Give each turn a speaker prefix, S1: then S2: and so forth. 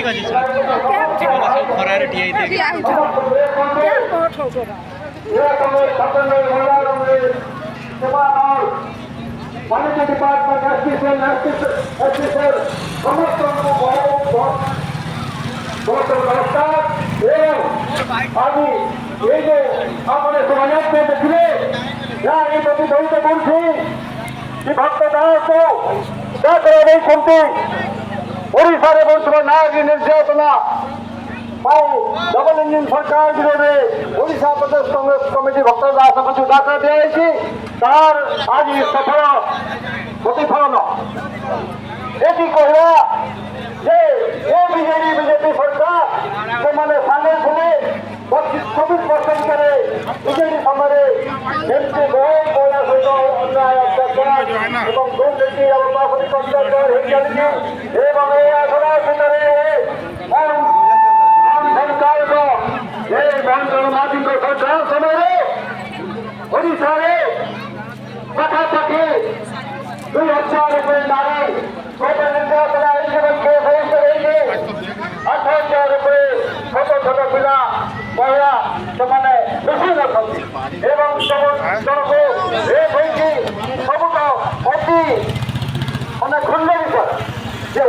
S1: ଠିକ ଅଛି ଜୀବନ ସବୁ ଖରାରେ ଠିଆ ହେଇଥିବେ
S2: वाणिज्य डिपार्टमेंट एसपीसीएल समस्तों को बहुत नमस्कार एवं आदि ये जो आपने समाज में देखिए यहाँ ये प्रतिनिधित्व बोलती कि भक्त दास को क्या करो नहीं सुनती ओडिशा रे बहुत नागी निर्यातना डबल इंजिन सरकार विरोधे ओडिशा प्रदेश कांग्रेस कमिटी भक्त दास को डाका दिया तार आज सफल प्रतिफलन एटी कहवा जे ये बीजेडी बीजेपी सरकार से मैंने सामने थे 24% करे बीजेडी समय एमपी बहुत बड़ा सहित अन्याय अत्याचार एवं दुर्नीति अवकाश अत्याचार हो चलती एवं आसरा क्षेत्र सरकार को ये गणमाधी को सरकार समय ओडिशा पाखापाखि 2,000 रुपये नारी निर्यातना केस रही 8,000 रुपये छोट छोट पिला महिला से बेसी रखती एवं जनक ये सब तो अति मैंने खुले विषय